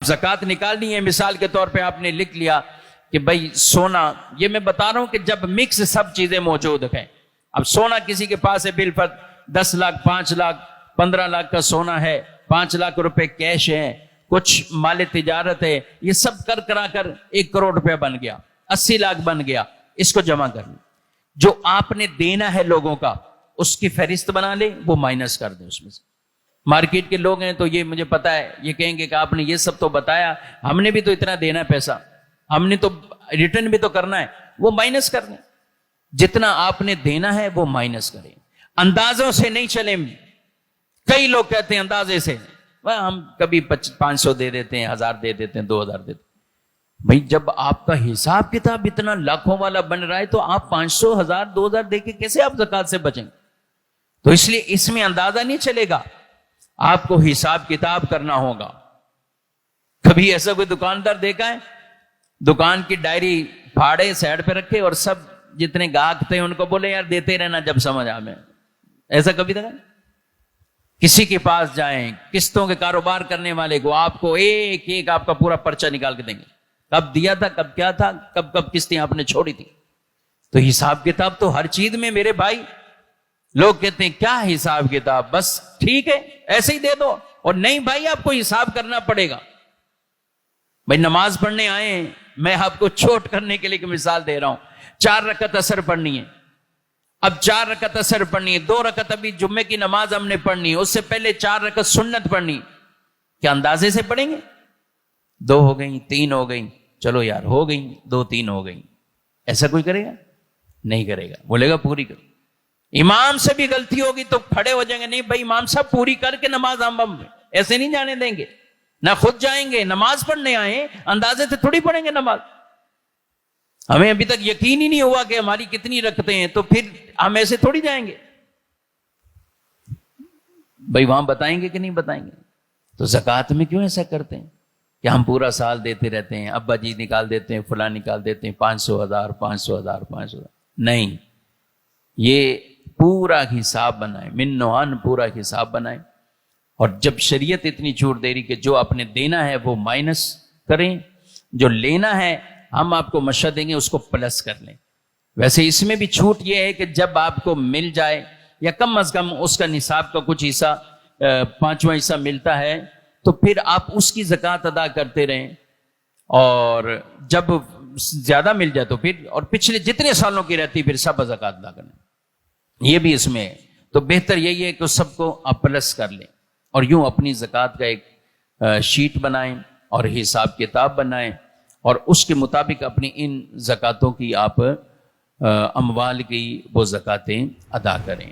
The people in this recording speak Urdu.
زکوٰۃ نکالنی ہے، مثال کے طور پہ آپ نے لکھ لیا کہ بھائی سونا، یہ میں بتا رہا ہوں کہ جب مکس سب چیزیں موجود ہیں، اب سونا کسی کے پاس ہے بالفرض 10 لاکھ 5 لاکھ 15 لاکھ کا سونا ہے، 5 لاکھ روپے کیش ہے، کچھ مال تجارت ہے، یہ سب کرا کر 1 کروڑ روپے بن گیا، 80 لاکھ بن گیا، اس کو جمع کر لیں، جو آپ نے دینا ہے لوگوں کا اس کی فہرست بنا لیں، وہ مائنس کر دیں اس میں سے۔ مارکیٹ کے لوگ ہیں تو یہ مجھے پتا ہے، یہ کہیں گے کہ آپ نے یہ سب تو بتایا، ہم نے بھی تو اتنا دینا ہے پیسہ، ہم نے تو ریٹرن بھی تو کرنا ہے، وہ مائنس کر دیں، جتنا آپ نے دینا ہے وہ مائنس کریں، اندازوں سے نہیں چلیں۔ کئی لوگ کہتے ہیں اندازے سے، ہم کبھی 500 دے دیتے ہیں، 1000 دے دیتے ہیں، 2000 دے دیتے ہیں۔ بھائی جب آپ کا حساب کتاب اتنا لاکھوں والا بن رہا ہے تو آپ 500 1000 2000 دے کے کیسے آپ زکوٰۃ سے بچیں؟ تو اس لیے اس میں اندازہ نہیں چلے گا، آپ کو حساب کتاب کرنا ہوگا۔ کبھی ایسا کوئی دکاندار دیکھا ہے دکان کی ڈائری پھاڑے سائڈ پہ رکھے اور سب جتنے گاہک تھے ان کو بولے یار دیتے رہنا جب سمجھ آئے؟ ایسا کبھی دیکھا؟ کسی کے پاس جائیں، قسطوں کے کاروبار کرنے والے کو آپ کو ایک ایک آپ کا پورا پرچہ نکال کے دیں گے، کب دیا تھا، کب کیا تھا، کب کب قسطیں آپ نے چھوڑی تھی۔ تو حساب کتاب تو ہر چیز میں میرے بھائی، لوگ کہتے ہیں کیا حساب کتاب، بس ٹھیک ہے ایسے ہی دے دو، اور نہیں بھائی آپ کو حساب کرنا پڑے گا۔ بھائی نماز پڑھنے آئے ہیں، میں آپ کو چھوٹ کرنے کے لیے ایک مثال دے رہا ہوں، 4 رکعت عصر پڑھنی ہے، اب 4 رکعت عصر پڑھنی ہے، 2 رکعت ابھی جمعے کی نماز ہم نے پڑھنی ہے، اس سے پہلے 4 رکعت سنت پڑھنی، کیا اندازے سے پڑھیں گے؟ 2 ہو گئیں، 3 ہو گئیں، چلو یار ہو گئیں، 2 3 ہو گئیں، ایسا کوئی کرے گا؟ نہیں کرے گا، بولے گا پوری کرو۔ امام سے بھی غلطی ہوگی تو کھڑے ہو جائیں گے، نہیں بھائی امام صاحب پوری کر کے نماز ہم ایسے نہیں جانے دیں گے، نہ خود جائیں گے، نماز پڑھنے آئے اندازے سے تھوڑی پڑھیں گے نماز۔ ہمیں ابھی تک یقین ہی نہیں ہوا کہ ہماری کتنی رکھتے ہیں، تو پھر ہم ایسے تھوڑی جائیں گے، بھائی وہاں بتائیں گے کہ نہیں بتائیں گے؟ تو زکوٰۃ میں کیوں ایسا کرتے ہیں کہ ہم پورا سال دیتے رہتے ہیں، ابا جی نکال دیتے ہیں، فلاں نکال دیتے ہیں، 500 1000 500 1000 500، نہیں، یہ پورا حساب بنائیں، من و عن پورا حساب بنائیں، اور جب شریعت اتنی چھوٹ دے رہی کہ جو آپ نے دینا ہے وہ مائنس کریں، جو لینا ہے ہم آپ کو مشورہ دیں گے اس کو پلس کر لیں۔ ویسے اس میں بھی چھوٹ یہ ہے کہ جب آپ کو مل جائے یا کم از کم اس کا نصاب کا کچھ حصہ 5واں حصہ ملتا ہے تو پھر آپ اس کی زکوٰۃ ادا کرتے رہیں، اور جب زیادہ مل جائے تو پھر، اور پچھلے جتنے سالوں کی رہتی پھر سب زکوٰۃ ادا کریں، یہ بھی اس میں ہے۔ تو بہتر یہی ہے کہ سب کو آپ پلس کر لیں، اور یوں اپنی زکوٰۃ کا ایک شیٹ بنائیں اور حساب کتاب بنائیں، اور اس کے مطابق اپنی ان زکوٰۃوں کی آپ اموال کی وہ زکوٰتیں ادا کریں۔